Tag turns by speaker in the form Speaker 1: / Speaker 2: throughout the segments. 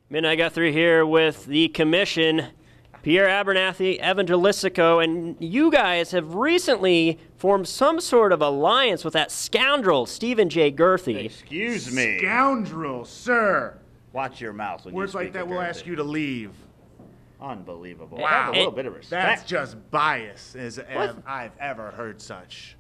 Speaker 1: Midnight Guthrie here with the commission, Pierre Abernathy, Evan Delisico, and you guys have recently formed some sort of alliance with that scoundrel, Stephen J. Girthy.
Speaker 2: Excuse me.
Speaker 3: Scoundrel, sir.
Speaker 2: Watch your mouth when
Speaker 3: Words
Speaker 2: you speak
Speaker 3: like that
Speaker 2: of
Speaker 3: will
Speaker 2: Girthy.
Speaker 3: ask you to leave.
Speaker 2: Unbelievable.
Speaker 3: Wow.
Speaker 2: Have a little bit of respect.
Speaker 3: That's just bias, as I've ever heard such.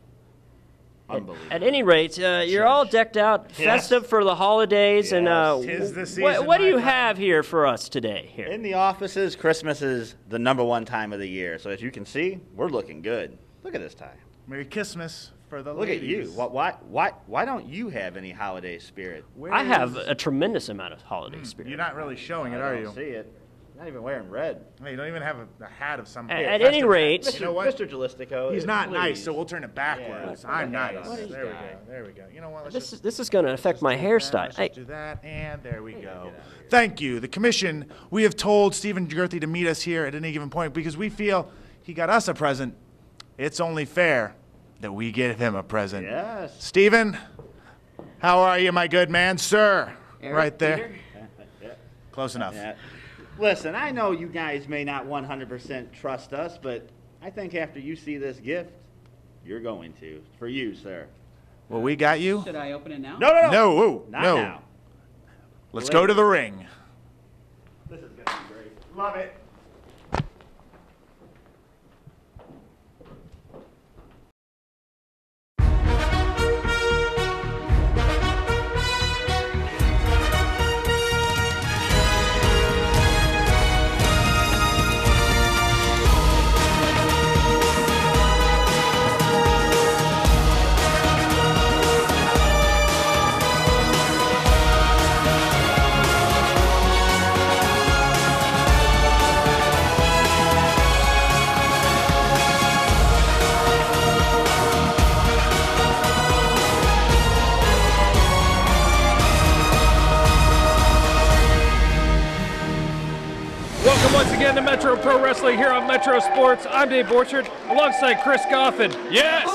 Speaker 2: Unbelievable.
Speaker 1: At any rate, you're all decked out, festive for the holidays, and
Speaker 3: Tis the season,
Speaker 1: what do
Speaker 3: my
Speaker 1: you
Speaker 3: friend.
Speaker 1: have here for us today? Here,
Speaker 2: In the offices, Christmas is the #1 time of the year. So as you can see, we're looking good. Look at this tie.
Speaker 3: Merry Christmas for the
Speaker 2: Look
Speaker 3: ladies.
Speaker 2: at you. Why don't you have any holiday spirit?
Speaker 1: I have a tremendous amount of holiday spirit.
Speaker 3: You're not really showing it,
Speaker 2: I
Speaker 3: are
Speaker 2: don't
Speaker 3: you?
Speaker 2: see it. Not even wearing red.
Speaker 3: Hey, you don't even have a hat of some.
Speaker 1: At any rate,
Speaker 3: You know what?
Speaker 2: Mr. Jalistico.
Speaker 3: He's not
Speaker 2: please.
Speaker 3: nice, so we'll turn it backwards.
Speaker 2: Yeah,
Speaker 3: I'm
Speaker 2: what
Speaker 3: nice.
Speaker 2: is
Speaker 3: There we
Speaker 2: that?
Speaker 3: go. There we go. You know what? Let's
Speaker 1: this
Speaker 3: just
Speaker 1: is going to affect my
Speaker 3: do that,
Speaker 1: hairstyle.
Speaker 3: let's just do that, and there we go. Thank you. The commission, we have told Stephen Girthy to meet us here at any given point because we feel he got us a present. It's only fair that we give him a present.
Speaker 2: Yes.
Speaker 3: Stephen, how are you, my good man? Sir.
Speaker 1: Eric,
Speaker 3: Right there.
Speaker 1: Peter?
Speaker 3: Close enough.
Speaker 2: Yeah. Listen, I know you guys may not 100% trust us, but I think after you see this gift, you're going to. For you, sir.
Speaker 3: Well, we got you.
Speaker 4: Should I open it now?
Speaker 2: No, no, no.
Speaker 3: No, whoa,
Speaker 2: Not
Speaker 3: no.
Speaker 2: now.
Speaker 3: Let's go to the ring.
Speaker 2: This is going to be great.
Speaker 3: Love it.
Speaker 5: Welcome once again to Metro Pro Wrestling here on Metro Sports. I'm Dave Borchard, alongside Chris Goffin.
Speaker 6: Yes!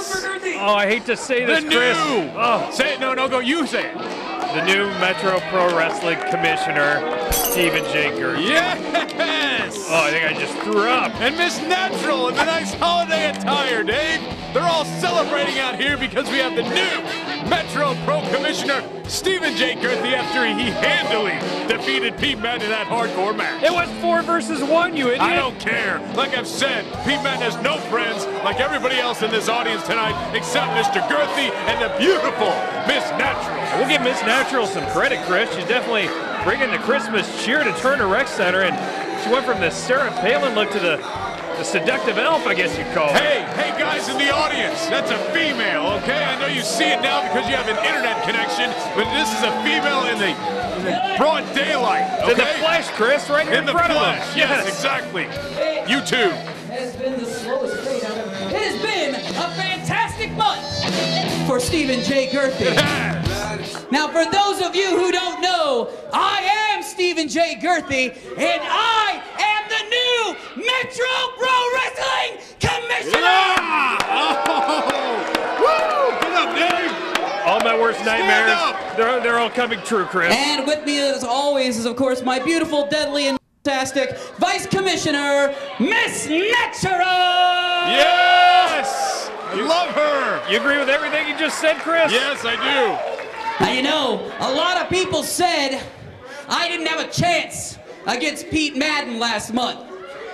Speaker 5: Oh, I hate to say this,
Speaker 6: The
Speaker 5: Chris.
Speaker 6: new!
Speaker 5: Oh,
Speaker 6: Say it, no, go, you say it.
Speaker 5: the new Metro Pro Wrestling Commissioner, Stephen J. Girthy.
Speaker 6: Yes!
Speaker 5: Oh, I think I just threw up.
Speaker 6: And Miss Natural in the nice holiday attire, Dave. They're all celebrating out here because we have the new Metro Pro Commissioner, Stephen J. Girthy, after he handily defeated Pete Madden in that hardcore match.
Speaker 5: It was 4 versus 1, you idiot.
Speaker 6: I don't care. Like I've said, Pete Madden has no friends like everybody else in this audience tonight except Mr. Girthy and the beautiful Miss Natural.
Speaker 5: We'll give Miss Natural some credit, Chris. She's definitely bringing the Christmas cheer to Turner Rec Center, and she went from the Sarah Palin look to the seductive elf, I guess you'd call her.
Speaker 6: Hey guys in the audience, that's a female, okay? I know you see it now because you have an internet connection, but this is a female in the broad daylight, okay?
Speaker 5: In the flesh, Chris, right here in
Speaker 6: the
Speaker 5: front
Speaker 6: flesh,
Speaker 5: of us.
Speaker 6: yes, exactly. You too.
Speaker 4: Has been the slowest fade I've ever. It has been a fantastic month for Stephen J. Girthy. Now, for those of you who don't know, I am Stephen J. Girthy, and I am the new Metro Pro Wrestling Commissioner!
Speaker 6: Woo! Get up, Dave!
Speaker 5: All my worst nightmares,
Speaker 6: up.
Speaker 5: they're all coming true, Chris.
Speaker 4: And with me, as always, is of course my beautiful, deadly, and fantastic Vice Commissioner, Miss Natural!
Speaker 6: Yes! I love her!
Speaker 5: You agree with everything you just said, Chris?
Speaker 6: Yes, I do.
Speaker 4: Now, you know, a lot of people said I didn't have a chance against Pete Madden last month.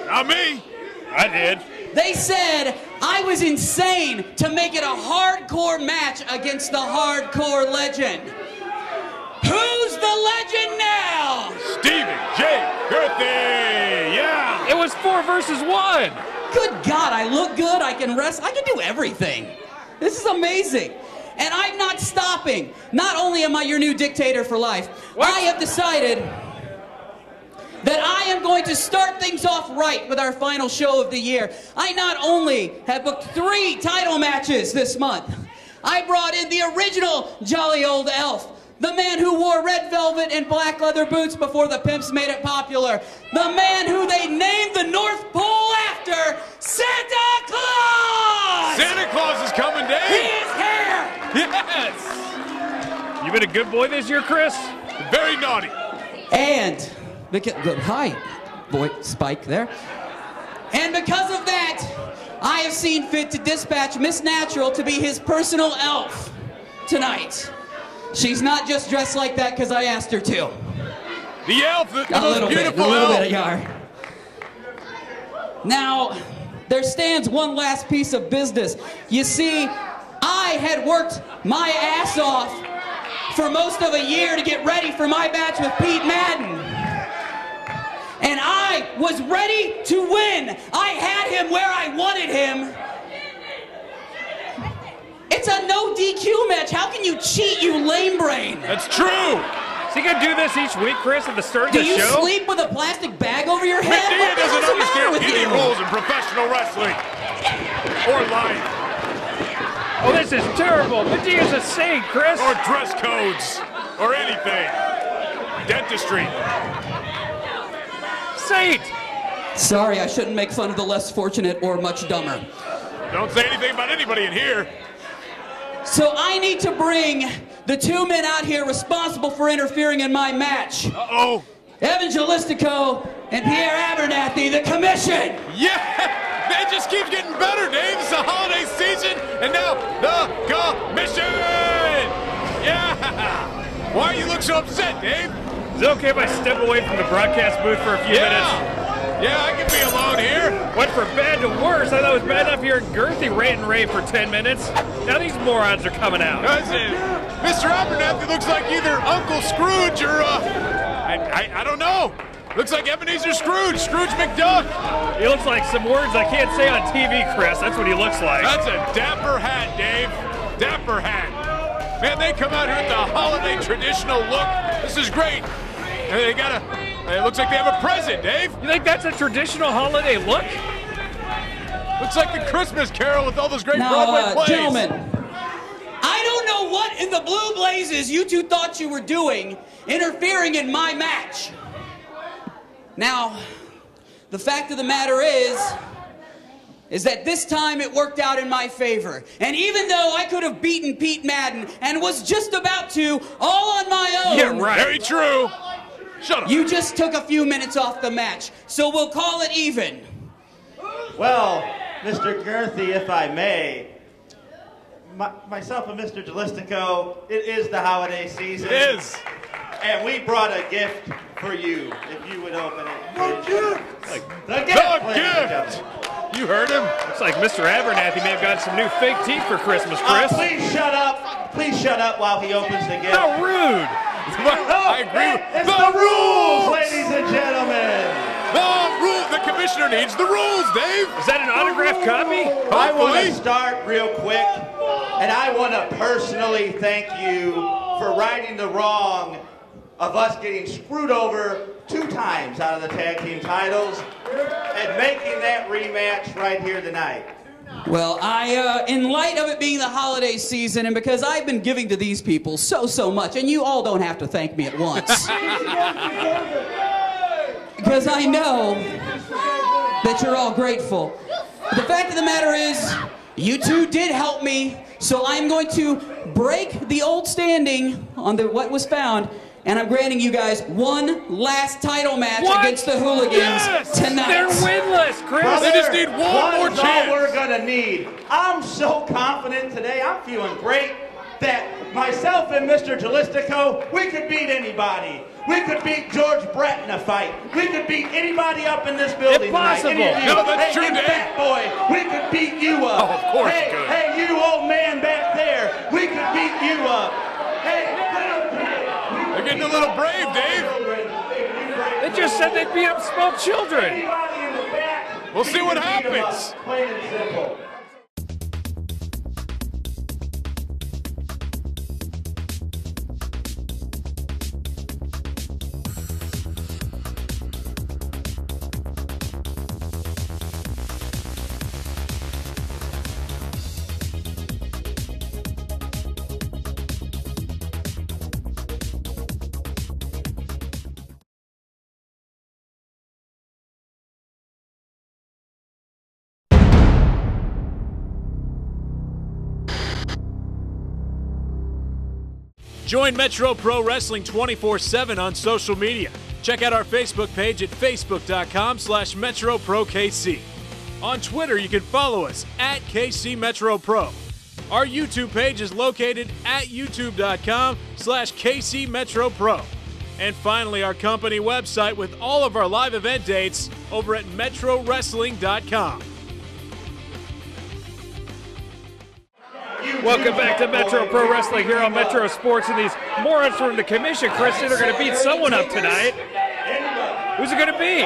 Speaker 6: Not me.
Speaker 5: I did.
Speaker 4: They said I was insane to make it a hardcore match against the hardcore legend. Who's the legend now?
Speaker 6: Stephen J. Girthy! Yeah!
Speaker 5: It was 4 versus 1.
Speaker 4: Good God, I look good, I can wrestle, I can do everything. This is amazing. And I'm not stopping. Not only am I your new dictator for life, I have decided that I am going to start things off right with our final show of the year. I not only have booked 3 title matches this month, I brought in the original jolly old elf, the man who wore red velvet and black leather boots before the pimps made it popular, the man who they named the North Pole after, Santa Claus!
Speaker 6: Santa Claus is coming,
Speaker 4: He
Speaker 6: Dave!
Speaker 4: is here!
Speaker 6: Yes!
Speaker 5: You been a good boy this year, Chris?
Speaker 6: Very naughty.
Speaker 4: And Hi, boy, Spike there. And because of that, I have seen fit to dispatch Miss Natural to be his personal elf tonight. She's not just dressed like that because I asked her to.
Speaker 6: The elf, the
Speaker 4: A
Speaker 6: most
Speaker 4: little bit,
Speaker 6: beautiful
Speaker 4: a little
Speaker 6: elf.
Speaker 4: bit, Yar. Now, there stands one last piece of business. You see, I had worked my ass off for most of a year to get ready for my match with Pete Madden. And I was ready to win. I had him where I wanted him. It's a no DQ match. How can you cheat, you lame brain?
Speaker 6: That's true.
Speaker 5: Is he going to do this each week, Chris, at the start of
Speaker 4: Do
Speaker 5: the
Speaker 4: you
Speaker 5: show?
Speaker 4: sleep with a plastic bag over your head?
Speaker 6: Medea
Speaker 4: What the
Speaker 6: doesn't
Speaker 4: hell's the matter
Speaker 6: understand
Speaker 4: with
Speaker 6: any
Speaker 4: you?
Speaker 6: rules in professional wrestling or life
Speaker 5: Oh, this is terrible. Medea's a saint, Chris.
Speaker 6: or dress codes or anything. Dentistry.
Speaker 5: Saint.
Speaker 4: Sorry, I shouldn't make fun of the less fortunate or much dumber.
Speaker 6: Don't say anything about anybody in here.
Speaker 4: So I need to bring the two men out here responsible for interfering in my match.
Speaker 6: Uh-oh.
Speaker 4: Evangelistico and Pierre Abernathy, the commission.
Speaker 6: Yeah! It just keeps getting better, Dave. It's the holiday season, and now the commission! Yeah! Why you look so upset, Dave?
Speaker 5: Is it okay if I step away from the broadcast booth for a few minutes?
Speaker 6: Yeah, I can be alone here.
Speaker 5: Went from bad to worse. I thought it was bad enough hearing Girthy rant and rave for 10 minutes. Now these morons are coming out.
Speaker 6: Mr. Abernathy looks like either Uncle Scrooge or, I don't know. Looks like Ebenezer Scrooge, Scrooge McDuck.
Speaker 5: He looks like some words I can't say on TV, Chris. That's what he looks like.
Speaker 6: That's a dapper hat, Dave. Dapper hat. Man, they come out here with the holiday traditional look. This is great. And they got it looks like they have a present, Dave.
Speaker 5: You think that's a traditional holiday look?
Speaker 6: Looks like the Christmas Carol with all those great
Speaker 4: Now,
Speaker 6: Broadway plays.
Speaker 4: gentlemen, I don't know what in the blue blazes you two thought you were doing interfering in my match. Now, the fact of the matter is that this time it worked out in my favor. And even though I could have beaten Pete Madden and was just about to, all on my own.
Speaker 5: Yeah, right.
Speaker 6: Very true. Shut up.
Speaker 4: You just took a few minutes off the match, so we'll call it even.
Speaker 2: Well, Mr. Girthy, if I may, myself and Mr. Jalistico, it is the holiday season.
Speaker 6: It is.
Speaker 2: And we brought a gift for you, if you would open it.
Speaker 6: The gift.
Speaker 2: The gift!
Speaker 6: The
Speaker 2: ladies and
Speaker 6: gift.
Speaker 2: gentlemen.
Speaker 6: You heard him.
Speaker 5: Looks like Mr. Abernathy may have got some new fake teeth for Christmas, Chris.
Speaker 2: Please shut up. Please shut up while he opens the gift.
Speaker 5: How rude.
Speaker 6: I agree.
Speaker 2: It's the rules, ladies and gentlemen.
Speaker 6: The rule. The commissioner needs the rules, Dave.
Speaker 5: Is that an autographed copy?
Speaker 2: I want to
Speaker 6: Hopefully.
Speaker 2: start real quick, and I want to personally thank you for righting the wrong of us getting screwed over 2 times out of the tag team titles and making that rematch right here tonight.
Speaker 4: Well, in light of it being the holiday season, and because I've been giving to these people so much, and you all don't have to thank me at once. Because I know that you're all grateful. But the fact of the matter is, you two did help me, so I'm going to break the old standing on what was found, and I'm granting you guys one last title match against the Hooligans tonight.
Speaker 5: They're winless, Chris.
Speaker 6: They just need one more
Speaker 2: is
Speaker 6: chance.
Speaker 2: all we're gonna need. I'm so confident today. I'm feeling great that myself and Mr. Jalistico, we could beat anybody. We could beat George Brett in a fight. We could beat anybody up in this building
Speaker 5: Impossible.
Speaker 2: tonight. Any of you.
Speaker 6: No, that's true,
Speaker 2: you
Speaker 6: Dave.
Speaker 2: fat boy, we could beat you up.
Speaker 6: Oh, of course
Speaker 2: hey,
Speaker 6: you could.
Speaker 2: Hey, you old man back there, we could beat you up. Hey,
Speaker 6: They're getting a little brave, Dave.
Speaker 5: They just said they'd beat up small children.
Speaker 2: Anybody in the back,
Speaker 6: We'll see what
Speaker 2: we can beat 'em up,
Speaker 6: happens.
Speaker 2: Plain and simple.
Speaker 6: Join Metro Pro Wrestling 24/7 on social media. Check out our Facebook page at facebook.com/MetroProKC. On Twitter, you can follow us at KCMetroPro. Our YouTube page is located at youtube.com/KCMetroPro. And finally, our company website with all of our live event dates over at MetroWrestling.com.
Speaker 5: Welcome back to Metro Pro Wrestling here on Metro Sports. And these morons from the commission, Christian, are going to beat someone up tonight. Who's it going to be?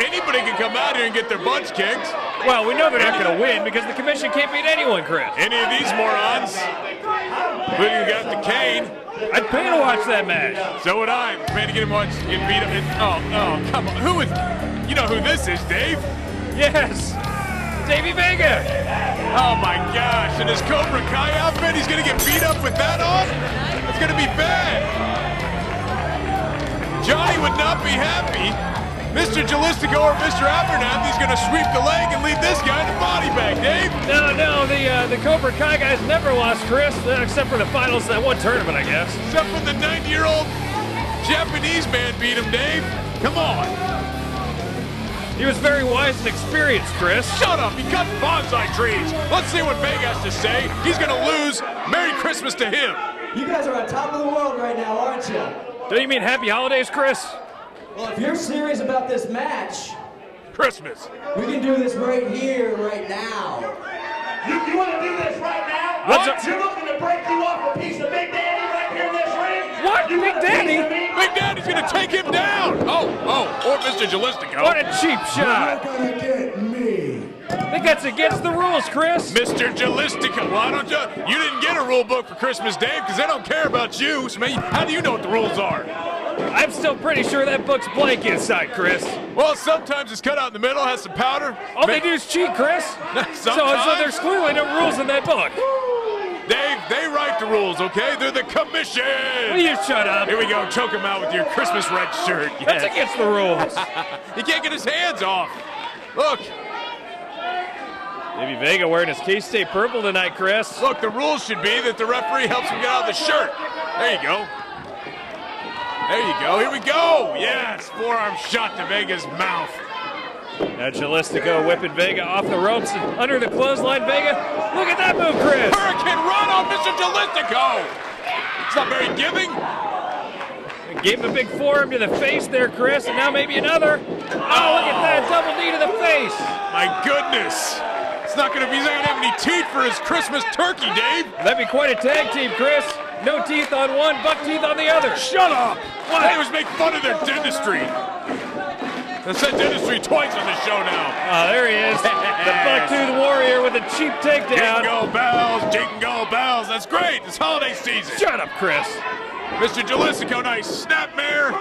Speaker 6: Anybody can come out here and get their butts kicked.
Speaker 5: Well, we know they're not going to win because the commission can't beat anyone, Chris.
Speaker 6: Any of these morons, including the guy with the cane.
Speaker 5: I'd pay to watch that match.
Speaker 6: So would I. Pay to get him watch get beat up. Oh, come on. Who is? You know who this is, Dave?
Speaker 5: Yes, Davey Vega.
Speaker 6: Oh my gosh! In his Cobra Kai outfit, he's gonna get beat up with that on. It's gonna be bad. Johnny would not be happy. Mr. Jalistico or Mr. Abernathy's gonna sweep the leg and leave this guy in a body bag, Dave.
Speaker 5: No, the Cobra Kai guys never lost, Chris, except for the finals of that one tournament, I guess.
Speaker 6: Except for the 90-year-old Japanese man beat him, Dave. Come on.
Speaker 5: He was very wise and experienced, Chris.
Speaker 6: Shut up, he cut bonsai trees. Let's see what Vega has to say. He's gonna lose. Merry Christmas to him.
Speaker 7: You guys are on top of the world right now, aren't you?
Speaker 5: Don't you mean happy holidays, Chris?
Speaker 7: Well, if you're serious about this match,
Speaker 6: Christmas.
Speaker 7: we can do this right here, right now.
Speaker 2: You want to do this right now?
Speaker 5: What's
Speaker 2: You're looking to break you off a piece of Big Daddy right here in this ring?
Speaker 5: What?
Speaker 2: You
Speaker 5: Big
Speaker 2: want a piece
Speaker 5: Daddy?
Speaker 2: of me?
Speaker 6: Big Daddy's gonna take him down. Or Mr. Jalistico.
Speaker 5: What a cheap shot.
Speaker 7: gonna get me.
Speaker 5: I think that's against the rules, Chris.
Speaker 6: Mr. Jalistico. Why don't you didn't get a rule book for Christmas, Dave, because they don't care about you. So how do you know what the rules are?
Speaker 5: I'm still pretty sure that book's blank inside, Chris.
Speaker 6: Well, sometimes it's cut out in the middle, has some powder.
Speaker 5: All they do is cheat, Chris. So there's clearly no rules in that book.
Speaker 6: Dave, they write the rules, okay? They're the commission.
Speaker 5: Will you shut up?
Speaker 6: Here we go. Choke him out with your Christmas red shirt.
Speaker 5: That's
Speaker 6: Yes.
Speaker 5: against the rules.
Speaker 6: He can't get his hands off. Look,
Speaker 5: Davey Vega wearing his K-State purple tonight, Chris.
Speaker 6: look, the rules should be that the referee helps him get out of the shirt. There you go. There you go. Here we go. Yes, forearm shot to Vega's mouth.
Speaker 5: Now Jalistico whipping Vega off the ropes and under the clothesline. Vega, look at that move, Chris.
Speaker 6: Hurricane run on Mr. Jalistico. It's not very giving.
Speaker 5: Gave him a big forearm to the face there, Chris, and now maybe another. Oh, look at that, double knee to the face.
Speaker 6: My goodness. He's not gonna have any teeth for his Christmas turkey, Dave.
Speaker 5: That'd be quite a tag team, Chris. No teeth on one, buck teeth on the other.
Speaker 6: Shut up. They always make fun of their dentistry. They said dentistry twice on the show now.
Speaker 5: Oh, there he is. The buck-tooth warrior with a cheap takedown.
Speaker 6: Jingle bells. That's great. It's holiday season.
Speaker 5: Shut up, Chris.
Speaker 6: Mr. Jalistico, nice snapmare.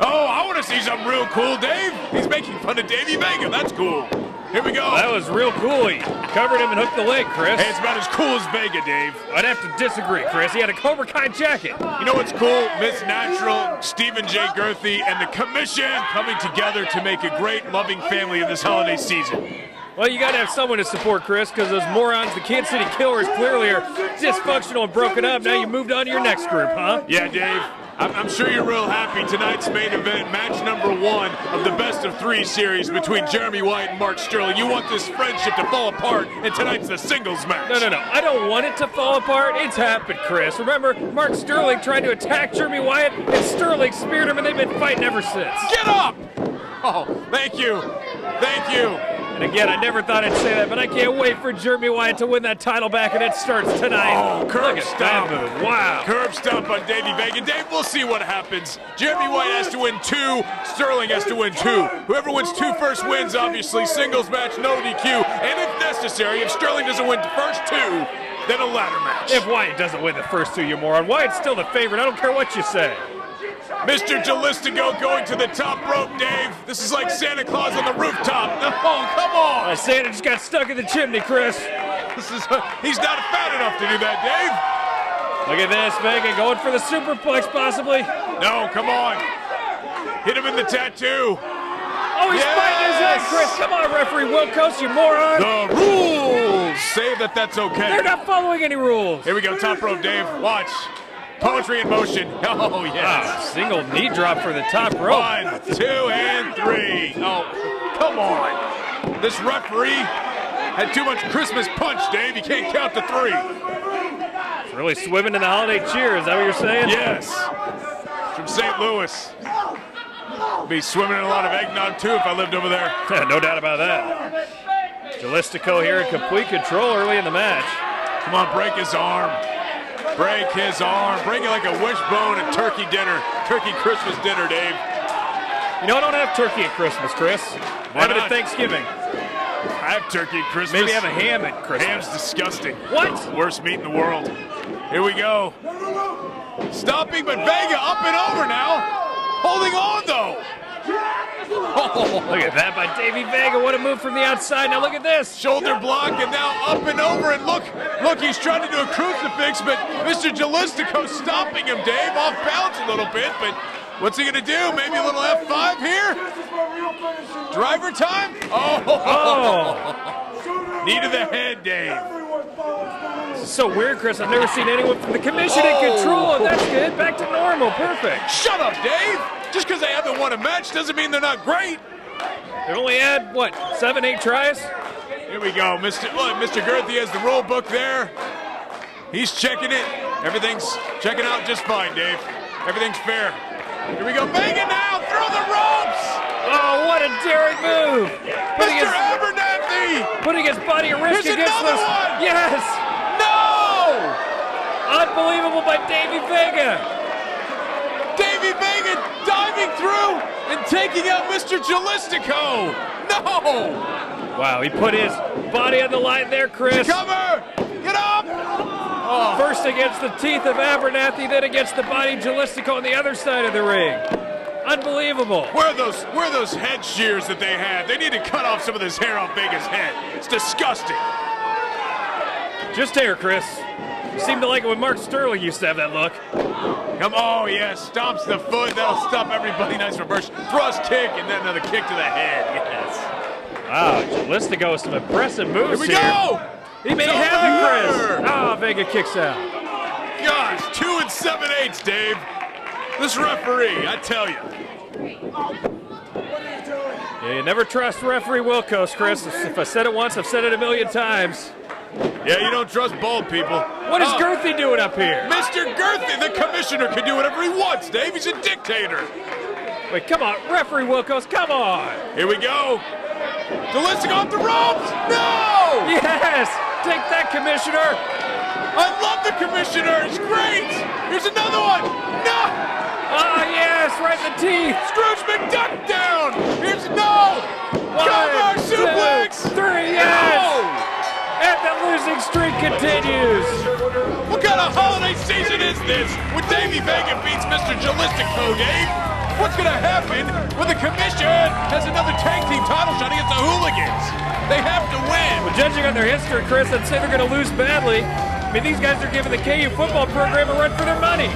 Speaker 6: Oh, I want to see something real cool, Dave. He's making fun of Davey Vega. That's cool. Here we go.
Speaker 5: That was real cool. He covered him and hooked the leg, Chris.
Speaker 6: Hey, it's about as cool as Vega, Dave.
Speaker 5: I'd have to disagree, Chris. He had a Cobra Kai jacket.
Speaker 6: You know what's cool? Miss Natural, Stephen J. Girthy, and the commission coming together to make a great, loving family in this holiday season.
Speaker 5: Well, you got to have someone to support, Chris, because those morons, the Kansas City Killers, clearly are dysfunctional and broken up. Now you moved on to your next group, huh?
Speaker 6: Yeah, Dave. I'm sure you're real happy. Tonight's main event, match number 1 of the best-of-3 series between Jeremy Wyatt and Mark Sterling. You want this friendship to fall apart, and tonight's the singles match.
Speaker 5: No. I don't want it to fall apart. It's happened, Chris. Remember, Mark Sterling tried to attack Jeremy Wyatt, and Sterling speared him, and they've been fighting ever since.
Speaker 6: Get up! Oh, thank you. Thank you.
Speaker 5: And again, I never thought I'd say that, but I can't wait for Jeremy Wyatt to win that title back, and it starts tonight.
Speaker 6: Oh, curb
Speaker 5: Look at
Speaker 6: stomp.
Speaker 5: that move. Wow.
Speaker 6: Curb stomp on Davey Vega. Dave, we'll see what happens. Jeremy Wyatt has to win 2. Sterling has to win 2. Whoever wins 2 first wins, obviously. Singles match, no DQ. And if necessary, if Sterling doesn't win the first 2, then a ladder match.
Speaker 5: If Wyatt doesn't win the first 2, you moron, Wyatt's still the favorite. I don't care what you say.
Speaker 6: Mr. Jalistico going to the top rope, Dave. This is like Santa Claus on the rooftop. Oh, come on.
Speaker 5: Santa just got stuck in the chimney, Chris.
Speaker 6: He's not fat enough to do that, Dave.
Speaker 5: Look at this, Vega going for the superplex, possibly.
Speaker 6: No, come on. Hit him in the tattoo.
Speaker 5: Oh, he's fighting his head, Chris. Come on, referee Wilkos, you moron.
Speaker 6: The rules say that that's okay.
Speaker 5: They're not following any rules.
Speaker 6: Here we go, top rope, Dave. Watch. Poetry in motion. Oh, yes.
Speaker 5: Single knee drop for the top rope.
Speaker 6: 1, 2, and 3. Oh, come on. This referee had too much Christmas punch, Dave. You can't count to 3.
Speaker 5: Really swimming in the holiday cheer. Is that what you're saying?
Speaker 6: Yes. From St. Louis. Be swimming in a lot of eggnog, too, if I lived over there.
Speaker 5: No doubt about that. Jalistico here in complete control early in the match.
Speaker 6: Come on, break his arm. Break his arm. Break it like a wishbone at turkey dinner. Turkey Christmas dinner, Dave.
Speaker 5: You know, I don't have turkey at Christmas, Chris.
Speaker 6: Why
Speaker 5: Have it
Speaker 6: not?
Speaker 5: at Thanksgiving.
Speaker 6: I have turkey at Christmas.
Speaker 5: Maybe have a ham at Christmas.
Speaker 6: Ham's disgusting.
Speaker 5: What?
Speaker 6: Worst meat in the world. Here we go. Stopping, but Vega up and over now. Holding on, though. Oh.
Speaker 5: Look at that by Davey Vega. What a move from the outside. Now look at this.
Speaker 6: Shoulder block, and now up and over, and look, he's trying to do a crucifix, but Mr. Jalistico stopping him, Dave, off balance a little bit, but what's he gonna do? Maybe a little F5 here? Driver time? Oh! Knee to the head, Dave.
Speaker 5: This is so weird, Chris. I've never seen anyone from the commission in control, and that's good. Back to normal. Perfect.
Speaker 6: Shut up, Dave! Just because they haven't won a match doesn't mean they're not great.
Speaker 5: They've only had, what, 7, 8 tries?
Speaker 6: Here we go. Mr. Girthy has the rule book there. He's checking it. Everything's checking out just fine, Dave. Everything's fair. Here we go. Vega now through the ropes.
Speaker 5: Oh, what a daring move.
Speaker 6: Mr. Abernathy.
Speaker 5: Putting his body at risk
Speaker 6: Here's
Speaker 5: against
Speaker 6: another
Speaker 5: this.
Speaker 6: one.
Speaker 5: Yes.
Speaker 6: No.
Speaker 5: Unbelievable by Davey Vega.
Speaker 6: Davey Vega diving through and taking out Mr. Jalistico. No.
Speaker 5: Wow, he put his body on the line there, Chris.
Speaker 6: Cover. Get up. Oh.
Speaker 5: First against the teeth of Abernathy, then against the body of Jalistico on the other side of the ring. Unbelievable.
Speaker 6: Where are those head shears that they had? They need to cut off some of this hair on Vega's head. It's disgusting.
Speaker 5: Just hair, Chris. You seem to like it when Mark Sterling used to have that look.
Speaker 6: Come on, yes, stomps the foot. That'll stop everybody. Nice reverse thrust kick, and then another kick to the head. Yes.
Speaker 5: Wow, Jalistico with some impressive moves
Speaker 6: Here we go.
Speaker 5: He may
Speaker 6: It's
Speaker 5: have it, Chris.
Speaker 6: over.
Speaker 5: Ah, Vega kicks out.
Speaker 6: Gosh, 2 7/8, Dave. This referee, I tell you.
Speaker 5: Yeah, you never trust referee Wilkos, Chris. If I said it once, I've said it a million times.
Speaker 6: Yeah, you don't trust bald people.
Speaker 5: What is Girthy doing up here?
Speaker 6: Mr. Girthy, the commissioner, can do whatever he wants, Dave. He's a dictator.
Speaker 5: Wait, come on, referee Wilkos, come on.
Speaker 6: Here we go. Jalistico off the ropes. No!
Speaker 5: Yes, take that, Commissioner.
Speaker 6: I love the commissioner. It's great. Here's another one. No!
Speaker 5: Ah, yes, right in the teeth.
Speaker 6: Scrooge McDuck down. Here's no. Cover,
Speaker 5: 1, 2,
Speaker 6: suplex.
Speaker 5: 3, yes.
Speaker 6: No!
Speaker 5: And the losing streak continues.
Speaker 6: What kind of holiday season is this when Davey Vega beats Mr. Jalistico, Dave? What's going to happen when the commission has another tag team title shot against the Hooligans? They have to win.
Speaker 5: Well, judging on their history, Chris, I'd say they're going to lose badly. I mean, these guys are giving the KU football program a run for their money.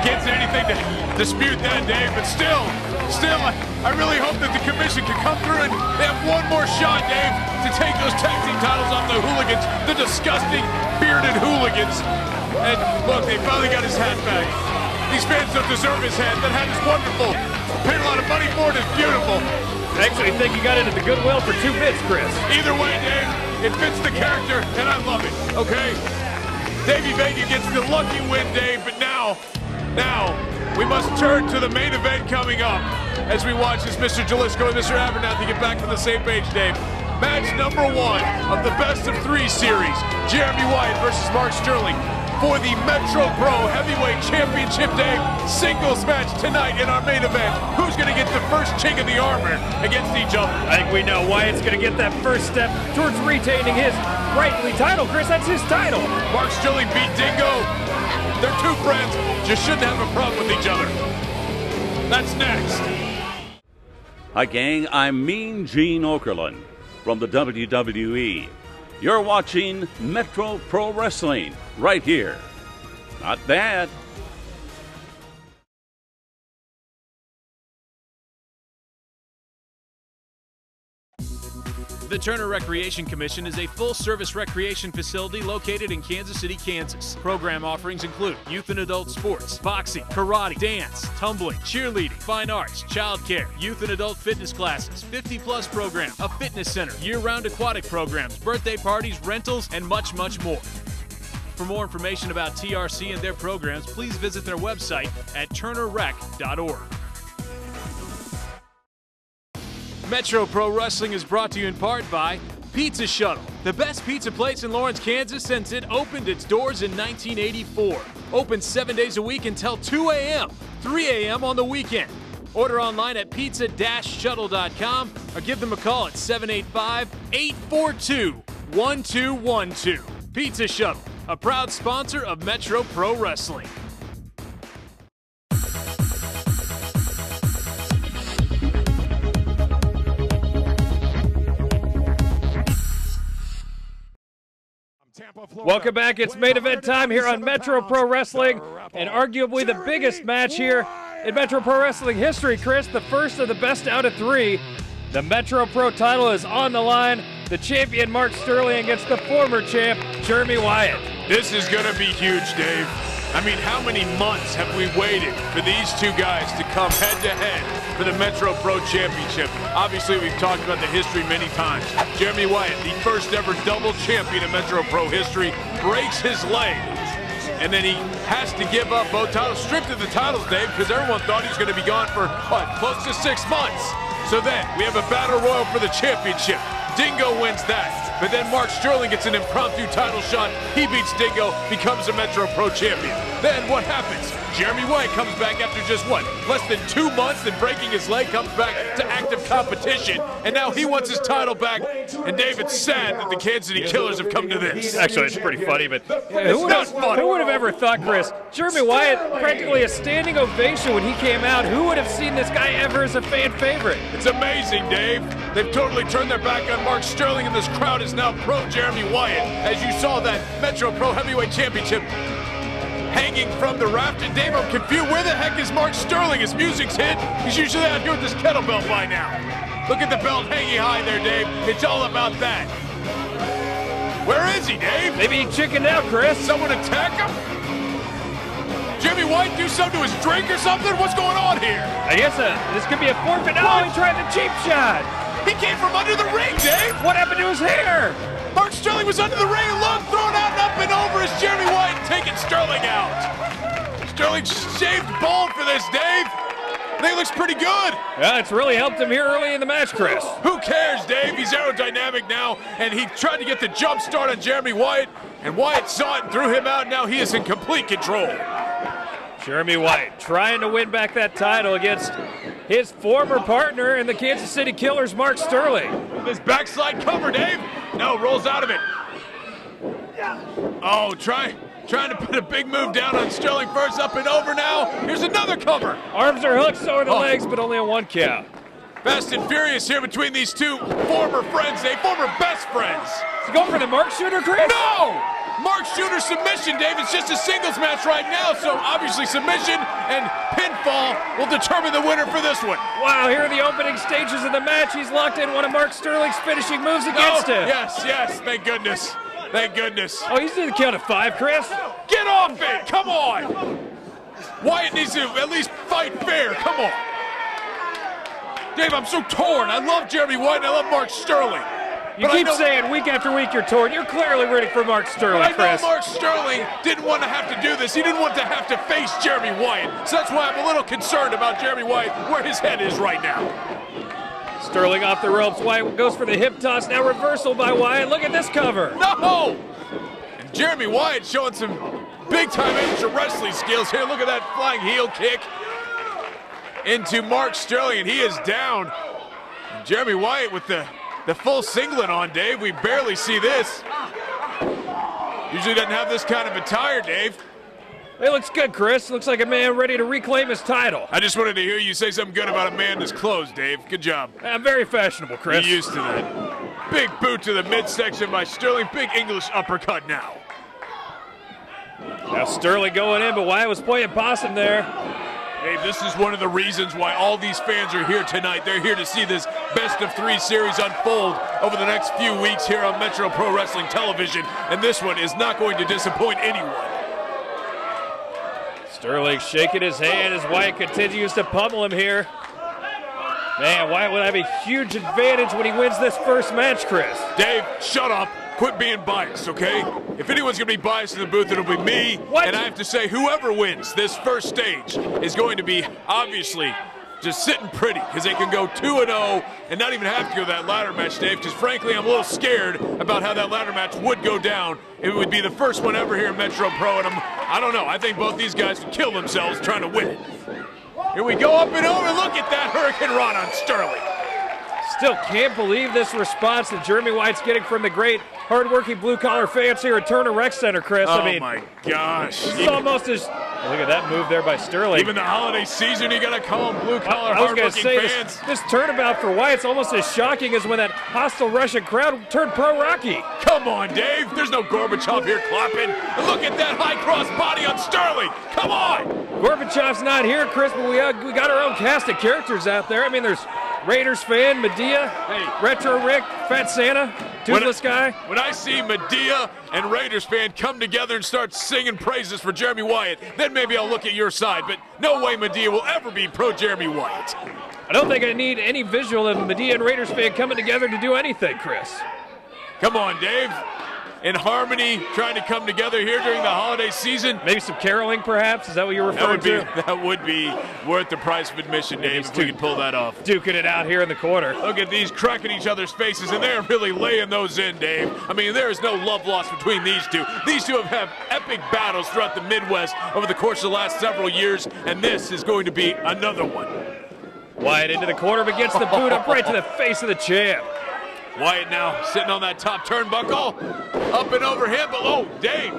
Speaker 6: Can't say anything to dispute that, Dave, but still, I really hope that the commission can come through and they have one more shot, Dave, to take those tag team titles off the Hooligans, the disgusting, bearded Hooligans. And look, they finally got his hat back. These fans don't deserve his hat. That hat is wonderful. Paid a lot of money for it. It's beautiful.
Speaker 5: I actually think you got into the Goodwill for 2 bits, Chris.
Speaker 6: Either way, Dave, it fits the character, and I love it, okay? Davey Vega gets the lucky win, Dave, but now, we must turn to the main event coming up as we watch as Mr. Jalistico and Mr. Abernathy get back on the same page, Dave. Match number 1 of the best of 3 series, Jeremy Wyatt versus Mark Sterling for the Metro Pro Heavyweight Championship, Dave. Singles match tonight in our main event. Who's going to get the first chink of the armor against each other?
Speaker 5: I think we know Wyatt's going to get that first step towards retaining his rightly title. Chris, that's his title.
Speaker 6: Mark Sterling beat Dingo. They're two friends, just shouldn't have a problem with each other. That's next.
Speaker 8: Hi, gang. I'm Mean Gene Okerlund from the WWE. You're watching Metro Pro Wrestling right here. Not bad.
Speaker 6: The Turner Recreation Commission is a full-service recreation facility located in Kansas City, Kansas. Program offerings include youth and adult sports, boxing, karate, dance, tumbling, cheerleading, fine arts, childcare, youth and adult fitness classes, 50-plus program, a fitness center, year-round aquatic programs, birthday parties, rentals, and much, much more. For more information about TRC and their programs, please visit their website at turnerrec.org. Metro Pro Wrestling is brought to you in part by Pizza Shuttle, the best pizza place in Lawrence, Kansas since it opened its doors in 1984. Open 7 days a week until 2 a.m., 3 a.m. on the weekend. Order online at pizza-shuttle.com or give them a call at 785-842-1212. Pizza Shuttle, a proud sponsor of Metro Pro Wrestling.
Speaker 5: Welcome back. It's main event time here on Metro Pro Wrestling, and arguably the biggest match here in Metro Pro Wrestling history, Chris. The first of the best out of three. The Metro Pro title is on the line. The champion, Mark Sterling, against the former champ, Jeremy Wyatt.
Speaker 6: This is going to be huge, Dave. I mean, how many months have we waited for these two guys to come head-to-head for the Metro Pro Championship? Obviously, we've talked about the history many times. Jeremy Wyatt, the first ever double champion in Metro Pro history, breaks his leg. And then he has to give up both titles, stripped of the titles, Dave, because everyone thought he was going to be gone for, what, close to 6 months. So then, we have a battle royal for the championship. Dingo wins that. But then Mark Sterling gets an impromptu title shot. He beats Dingo, becomes a Metro Pro champion. Then what happens? Jeremy Wyatt comes back after just, what, less than 2 months, and breaking his leg, comes back to active competition, and now he wants his title back. And Dave, it's sad that the Kansas City Killers have come to this.
Speaker 5: Actually, it's pretty funny, but who would have ever thought, Chris? Jeremy Wyatt, practically a standing ovation when he came out. Who would have seen this guy ever as a fan favorite?
Speaker 6: It's amazing, Dave. They've totally turned their back on Mark Sterling, and this crowd is now pro Jeremy Wyatt, as you saw that Metro Pro Heavyweight Championship hanging from the rafter. Dave, I'm confused. Where the heck is Mark Sterling? His music's hit. He's usually out here with this kettlebell by now. Look at the belt hanging high there, Dave. It's all about that. Where is he, Dave?
Speaker 5: Maybe he chickened out, Chris.
Speaker 6: Someone attack him? Jeremy Wyatt do something to his drink or something? What's going on here?
Speaker 5: I guess this could be a forfeit. Oh, he tried the cheap shot.
Speaker 6: He came from under the ring, Dave.
Speaker 5: What happened to his hair?
Speaker 6: Mark Sterling was under the ring, and look, thrown out and up and over is Jeremy Wyatt taking Sterling out. Sterling shaved bald for this, Dave. I think it looks pretty good.
Speaker 5: Yeah, it's really helped him here early in the match, Chris.
Speaker 6: Who cares, Dave? He's aerodynamic now, and he tried to get the jump start on Jeremy Wyatt, and Wyatt saw it and threw him out. Now he is in complete control.
Speaker 5: Jeremy Wyatt trying to win back that title against his former partner in the Kansas City Killers, Mark Sterling.
Speaker 6: This backslide cover, Dave. No, rolls out of it. Oh, trying to put a big move down on Sterling first, up and over now. Here's another cover.
Speaker 5: Arms are hooked, so are the legs, but only a 1 count.
Speaker 6: Fast and furious here between these two former friends, former best friends.
Speaker 5: Is he going for the Mark Shooter, Chris?
Speaker 6: No! Mark Shooter submission, Dave. It's just a singles match right now, so obviously submission and pinfall will determine the winner for this one.
Speaker 5: Wow, here are the opening stages of the match. He's locked in one of Mark Sterling's finishing moves against him.
Speaker 6: Yes, thank goodness. Thank goodness.
Speaker 5: Oh, he's in the count of 5, Chris.
Speaker 6: Get off it, come on. Wyatt needs to at least fight fair, come on. Dave, I'm so torn. I love Jeremy Wyatt and I love Mark Sterling.
Speaker 5: You keep saying week after week you're torn. You're clearly rooting for Mark Sterling, Chris.
Speaker 6: I know Mark Sterling didn't want to have to do this. He didn't want to have to face Jeremy Wyatt. So that's why I'm a little concerned about Jeremy Wyatt, where his head is right now.
Speaker 5: Sterling off the ropes. Wyatt goes for the hip toss. Now reversal by Wyatt. Look at this cover.
Speaker 6: No! And Jeremy Wyatt showing some big-time amateur wrestling skills here. Look at that flying heel kick into Mark Sterling, and he is down. And Jeremy Wyatt with the full singlet on, Dave. We barely see this. Usually doesn't have this kind of attire, Dave.
Speaker 5: It looks good, Chris. Looks like a man ready to reclaim his title.
Speaker 6: I just wanted to hear you say something good about a man in his clothes, Dave. Good job.
Speaker 5: I'm very fashionable, Chris.
Speaker 6: You're used to that. Big boot to the midsection by Sterling. Big English uppercut now.
Speaker 5: Now Sterling going in, but Wyatt was playing possum there.
Speaker 6: Hey, this is one of the reasons why all these fans are here tonight. They're here to see this best-of-3 series unfold over the next few weeks here on Metro Pro Wrestling Television, and this one is not going to disappoint anyone.
Speaker 5: Sterling shaking his hand as Wyatt continues to pummel him here. Man, Wyatt will have a huge advantage when he wins this first match, Chris.
Speaker 6: Dave, shut up. Quit being biased, okay? If anyone's going to be biased in the booth, it'll be me.
Speaker 5: What?
Speaker 6: And I have to say, whoever wins this first stage is going to be, obviously, just sitting pretty, because they can go 2-0 and not even have to go that ladder match, Dave, because frankly, I'm a little scared about how that ladder match would go down. It would be the first one ever here in Metro Pro, and I don't know. I think both these guys would kill themselves trying to win it. Here we go, up and over. Look at that Hurricane Run on Sterling.
Speaker 5: Still can't believe this response that Jeremy Wyatt's getting from the great hard-working blue-collar fans here at Turner Rec Center, Chris.
Speaker 6: Oh,
Speaker 5: I mean,
Speaker 6: my gosh.
Speaker 5: It's almost as... Look at that move there by Sterling.
Speaker 6: Even the holiday season, you got to call them blue-collar,
Speaker 5: I was going to
Speaker 6: hard-working
Speaker 5: say,
Speaker 6: fans.
Speaker 5: this turnabout for Wyatt's almost as shocking as when that hostile Russian crowd turned pro-Rocky.
Speaker 6: Come on, Dave. There's no Gorbachev here clapping. And look at that high-cross body on Sterling. Come on.
Speaker 5: Gorbachev's not here, Chris, but we got our own cast of characters out there. I mean, there's Raiders fan, Medea, Retro Rick, Fat Santa, Toothless Guy.
Speaker 6: When I see Medea and Raiders fan come together and start singing praises for Jeremy Wyatt, then maybe I'll look at your side. But no way Medea will ever be pro-Jeremy Wyatt.
Speaker 5: I don't think I need any visual of Medea and Raiders fan coming together to do anything, Chris.
Speaker 6: Come on, Dave. In harmony, trying to come together here during the holiday season.
Speaker 5: Maybe some caroling, perhaps? Is that what you're referring to?
Speaker 6: That would be worth the price of admission, Dave, if we could pull that off.
Speaker 5: Duking it out here in the corner.
Speaker 6: Look at these cracking each other's faces, and they're really laying those in, Dave. I mean, there is no love lost between these two. These two have had epic battles throughout the Midwest over the course of the last several years, and this is going to be another one.
Speaker 5: Wyatt into the corner, but gets the boot up right to the face of the champ.
Speaker 6: Wyatt now sitting on that top turnbuckle. Up and over him, but oh, Dave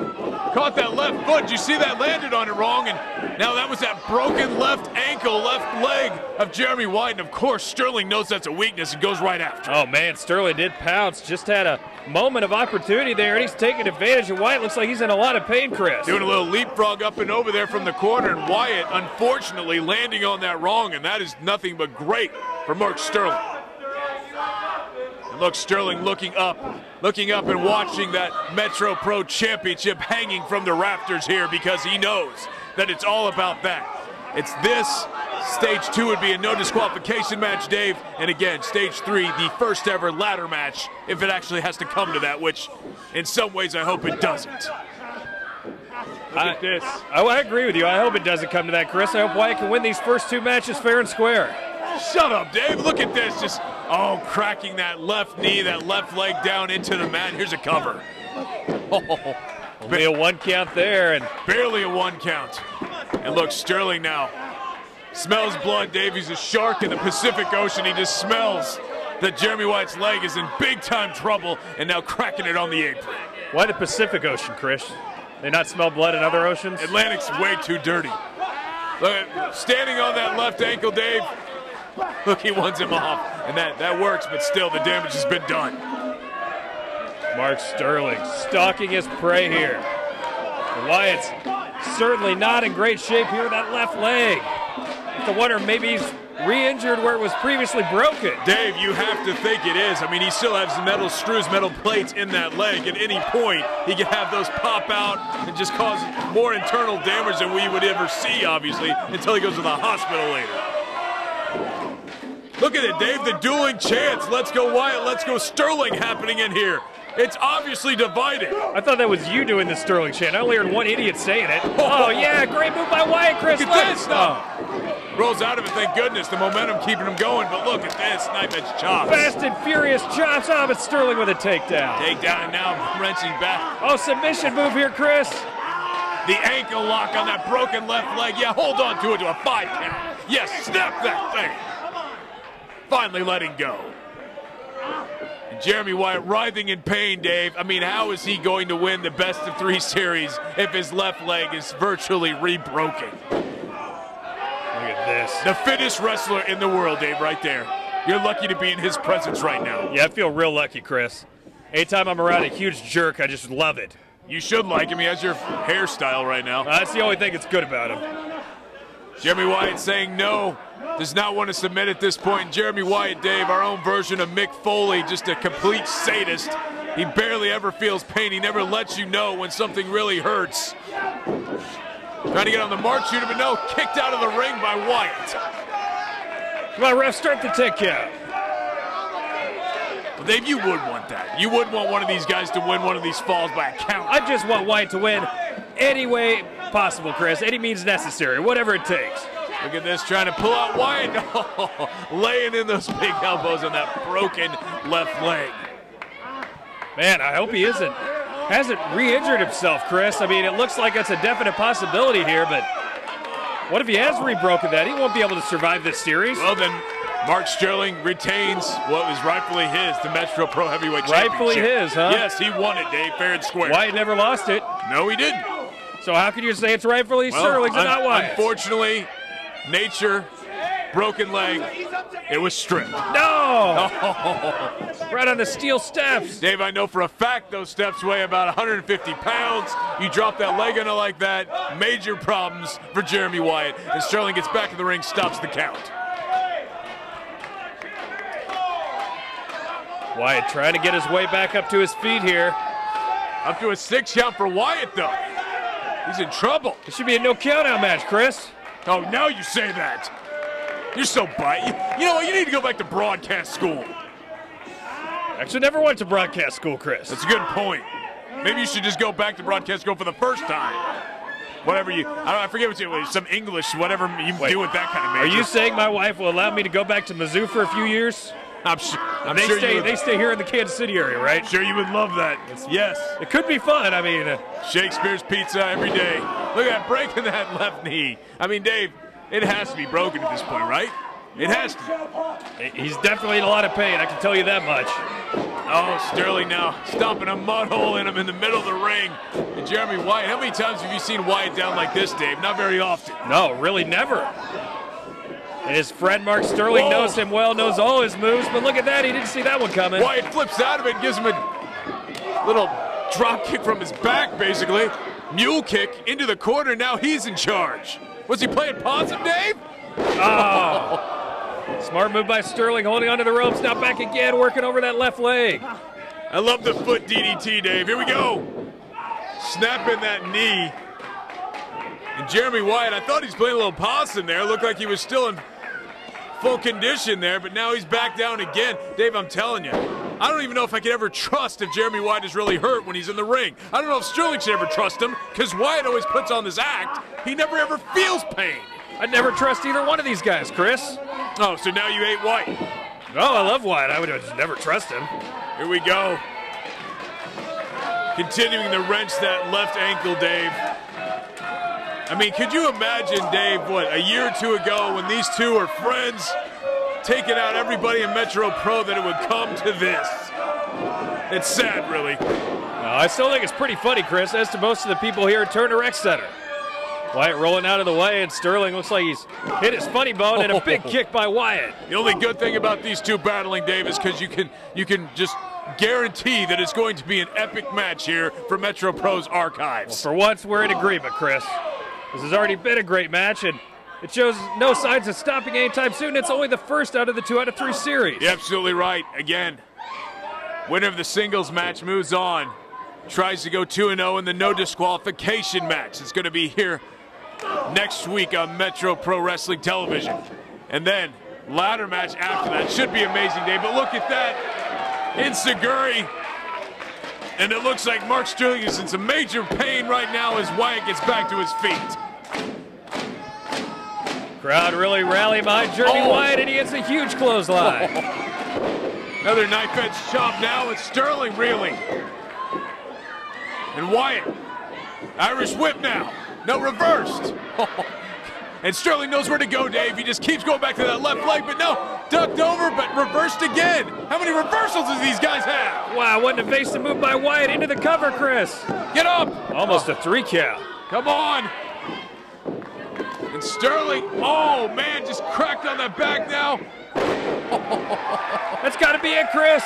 Speaker 6: caught that left foot. Did you see that? Landed on it wrong, and now that was that broken left ankle, left leg of Jeremy Wyatt, and of course Sterling knows that's a weakness and goes right after.
Speaker 5: Oh man, Sterling did pounce. Just had a moment of opportunity there, and he's taking advantage, and Wyatt looks like he's in a lot of pain, Chris.
Speaker 6: Doing a little leapfrog up and over there from the corner, and Wyatt unfortunately landing on that wrong, and that is nothing but great for Mark Sterling. Look, Sterling looking up and watching that Metro Pro Championship hanging from the rafters here because he knows that it's all about that. It's this. Stage 2 would be a no disqualification match, Dave. And again, Stage 3, the first ever ladder match, if it actually has to come to that, which in some ways I hope it doesn't. Look at this.
Speaker 5: I agree with you. I hope it doesn't come to that, Chris. I hope Wyatt can win these first 2 matches fair and square.
Speaker 6: Shut up, Dave. Look at this. Just, oh, cracking that left knee, that left leg down into the mat. Here's a cover.
Speaker 5: Oh, only a 1 count there. And
Speaker 6: barely a 1 count. And look, Sterling now smells blood, Dave. He's a shark in the Pacific Ocean. He just smells that Jeremy Wyatt's leg is in big-time trouble and now cracking it on the apron.
Speaker 5: Why the Pacific Ocean, Chris? They not smell blood in other oceans?
Speaker 6: Atlantic's way too dirty. Look, standing on that left ankle, Dave. Look, he wants him off, and that works, but still the damage has been done.
Speaker 5: Mark Sterling stalking his prey here. Wyatt's certainly not in great shape here with that left leg. I have to wonder, maybe he's re-injured where it was previously broken.
Speaker 6: Dave, you have to think it is. I mean, he still has metal screws, metal plates in that leg. At any point, he could have those pop out and just cause more internal damage than we would ever see, obviously, until he goes to the hospital later. Look at it, Dave, the dueling chants. Let's go Wyatt, let's go Sterling happening in here. It's obviously divided.
Speaker 5: I thought that was you doing the Sterling chant. I only heard one idiot saying it. Oh yeah, great move by Wyatt, Chris.
Speaker 6: Look at this now. Rolls out of it, thank goodness. The momentum keeping him going, but look at this, knife edge chops.
Speaker 5: Fast and furious chops off at Sterling with a takedown.
Speaker 6: Takedown and now wrenching back.
Speaker 5: Oh, submission move here, Chris.
Speaker 6: The ankle lock on that broken left leg. Yeah, hold on to it to a 5 count. Yes, snap that thing. Finally letting go. And Jeremy Wyatt writhing in pain, Dave. I mean, how is he going to win the best of 3 series if his left leg is virtually re-broken?
Speaker 5: Look at this.
Speaker 6: The fittest wrestler in the world, Dave, right there. You're lucky to be in his presence right now.
Speaker 5: Yeah, I feel real lucky, Chris. Anytime I'm around a huge jerk, I just love it.
Speaker 6: You should like him. He has your hairstyle right now.
Speaker 5: That's the only thing that's good about him.
Speaker 6: Jeremy Wyatt saying no does not want to submit at this point. Jeremy Wyatt, Dave, our own version of Mick Foley, just a complete sadist. He barely ever feels pain. He never lets you know when something really hurts. Trying to get on the mark shooter, but no, kicked out of the ring by Wyatt.
Speaker 5: Come on, ref, start the 10 count.
Speaker 6: Well, Dave, you would want that. You would want one of these guys to win one of these falls by a count.
Speaker 5: I just want Wyatt to win any way possible, Chris. Any means necessary, whatever it takes.
Speaker 6: Look at this, trying to pull out Wyatt. Oh, laying in those big elbows on that broken left leg.
Speaker 5: Man, I hope he hasn't re-injured himself, Chris. I mean, it looks like it's a definite possibility here, but what if he has re-broken that? He won't be able to survive this series.
Speaker 6: Well, then Mark Sterling retains what was rightfully his, the Metro Pro Heavyweight Championship.
Speaker 5: Rightfully his, huh?
Speaker 6: Yes, he won it, Dave, fair and square.
Speaker 5: Wyatt never lost it.
Speaker 6: No, he didn't.
Speaker 5: So how can you say it's rightfully Sterling's and not Wyatt?
Speaker 6: Unfortunately, nature, broken leg, it was stripped.
Speaker 5: No! Right on the steel steps.
Speaker 6: Dave, I know for a fact those steps weigh about 150 pounds. You drop that leg on it like that, major problems for Jeremy Wyatt. And Sterling gets back in the ring, stops the count.
Speaker 5: Wyatt trying to get his way back up to his feet here.
Speaker 6: Up to a 6 count for Wyatt, though. He's in trouble.
Speaker 5: It should be a no count-out match, Chris.
Speaker 6: Oh, now you say that. You're so bite. You know what? You need to go back to broadcast school.
Speaker 5: Actually, never went to broadcast school, Chris.
Speaker 6: That's a good point. Maybe you should just go back to broadcast school for the first time. Whatever you, I forget what you, some English, whatever you do with that kind of major.
Speaker 5: Are you saying my wife will allow me to go back to Mizzou for a few years?
Speaker 6: I'm sure
Speaker 5: they stay here in the Kansas City area, right?
Speaker 6: Sure, you would love that. Yes.
Speaker 5: It could be fun. I mean,
Speaker 6: Shakespeare's Pizza every day. Look at that, breaking that left knee. I mean, Dave, it has to be broken at this point, right? It has to.
Speaker 5: He's definitely in a lot of pain, I can tell you that much.
Speaker 6: Oh, Sterling now stomping a mud hole in him in the middle of the ring. And Jeremy Wyatt, how many times have you seen Wyatt down like this, Dave? Not very often.
Speaker 5: No, really never. And his friend Mark Sterling knows him well, knows all his moves, but look at that, he didn't see that one coming.
Speaker 6: Wyatt flips out of it and gives him a little drop kick from his back, basically. Mule kick into the corner, now he's in charge. Was he playing possum, Dave?
Speaker 5: Oh. Smart move by Sterling, holding onto the ropes, now back again, working over that left leg.
Speaker 6: I love the foot DDT, Dave. Here we go. Snapping that knee. And Jeremy Wyatt, I thought he's playing a little possum there. Looked like he was still in full condition there, but now he's back down again. Dave, I'm telling you, I don't even know if I could ever trust if Jeremy Wyatt is really hurt when he's in the ring. I don't know if Sterling should ever trust him, because Wyatt always puts on this act. He never ever feels pain.
Speaker 5: I'd never trust either one of these guys, Chris.
Speaker 6: Oh, so now you hate Wyatt.
Speaker 5: Oh, I love Wyatt. I would just never trust him.
Speaker 6: Here we go. Continuing to wrench that left ankle, Dave. I mean, could you imagine, Dave, what, a year or two ago when these two are friends, taking out everybody in Metro Pro, that it would come to this? It's sad, really.
Speaker 5: I still think it's pretty funny, Chris, as to most of the people here at Turner Rec Center. Wyatt rolling out of the way, and Sterling looks like he's hit his funny bone, and a big kick by Wyatt.
Speaker 6: The only good thing about these two battling, Dave, is because you can just guarantee that it's going to be an epic match here for Metro Pro's archives.
Speaker 5: Well, for once, we're in agreement, Chris. This has already been a great match, and it shows no signs of stopping anytime soon. It's only the first out of the 2 out of 3 series.
Speaker 6: You're absolutely right. Again, winner of the singles match moves on. Tries to go 2-0 in the no disqualification match. It's going to be here next week on Metro Pro Wrestling Television. And then, ladder match after that. Should be amazing, Dave. But look at that. Enziguri. And it looks like Mark Sterling is in some major pain right now as Wyatt gets back to his feet.
Speaker 5: Crowd really rallying behind Jeremy Wyatt, and he hits a huge clothesline.
Speaker 6: Another knife edge chop now with Sterling reeling. And Wyatt, Irish whip now. No, reversed. And Sterling knows where to go, Dave. He just keeps going back to that left leg, but no, ducked over, but reversed again. How many reversals does these guys have?
Speaker 5: Wow, what an evasive move by Wyatt into the cover, Chris.
Speaker 6: Get up.
Speaker 5: Almost a 3 count.
Speaker 6: Come on. And Sterling, oh man, just cracked on that back now.
Speaker 5: That's got to be it, Chris.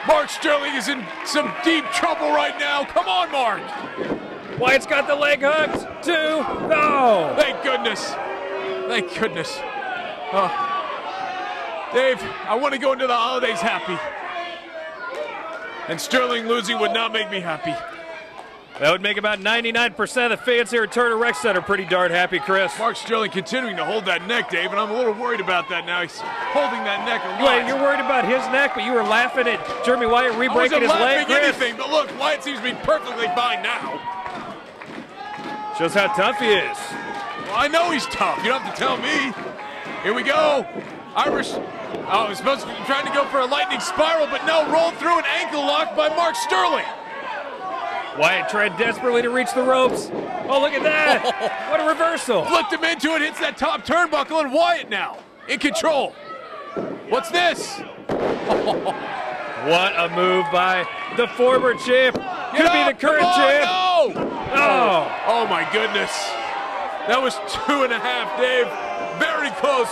Speaker 6: Mark Sterling is in some deep trouble right now. Come on, Mark.
Speaker 5: Wyatt's got the leg hooked. 2, go.
Speaker 6: Thank goodness. Thank goodness. Dave, I want to go into the holidays happy. And Sterling losing would not make me happy.
Speaker 5: That would make about 99% of the fans here at Turner Rec Center pretty darn happy, Chris.
Speaker 6: Mark Sterling continuing to hold that neck, Dave, and I'm a little worried about that now. He's holding that neck a lot.
Speaker 5: Wait, you're worried about his neck, but you were laughing at Jeremy Wyatt re-breaking his leg,
Speaker 6: I wasn't laughing
Speaker 5: Chris.
Speaker 6: anything, but look, Wyatt seems to be perfectly fine now.
Speaker 5: Shows how tough he is.
Speaker 6: Well, I know he's tough. You don't have to tell me. Here we go. Irish. Oh, he's supposed to be trying to go for a lightning spiral, but no, rolled through an ankle lock by Mark Sterling.
Speaker 5: Wyatt tried desperately to reach the ropes. Oh, look at that. What a reversal.
Speaker 6: Flicked him into it, hits that top turnbuckle, and Wyatt now in control. What's this?
Speaker 5: What a move by the former champ. Could be the current champ.
Speaker 6: No!
Speaker 5: Oh.
Speaker 6: Oh, my goodness. That was 2.5, Dave. Very close.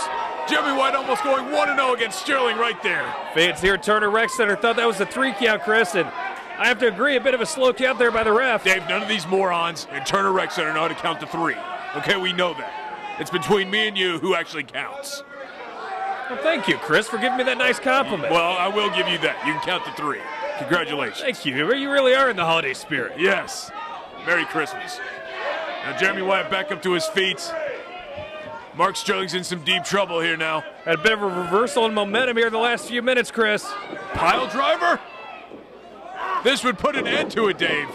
Speaker 6: Jeremy Wyatt almost going 1-0 against Sterling right there.
Speaker 5: Fans here at Turner Rec Center thought that was a 3 count, Chris, and I have to agree, a bit of a slow count there by the ref.
Speaker 6: Dave, none of these morons in Turner Rec Center know how to count to 3. Okay, we know that. It's between me and you who actually counts.
Speaker 5: Well, thank you, Chris, for giving me that nice compliment.
Speaker 6: Well, I will give you that. You can count to 3. Congratulations.
Speaker 5: Thank you. You really are in the holiday spirit.
Speaker 6: Yes. Merry Christmas. Now, Jeremy Wyatt back up to his feet. Mark Sterling's in some deep trouble here now.
Speaker 5: Had a bit of a reversal in momentum here in the last few minutes, Chris.
Speaker 6: Pile driver? This would put an end to it, Dave.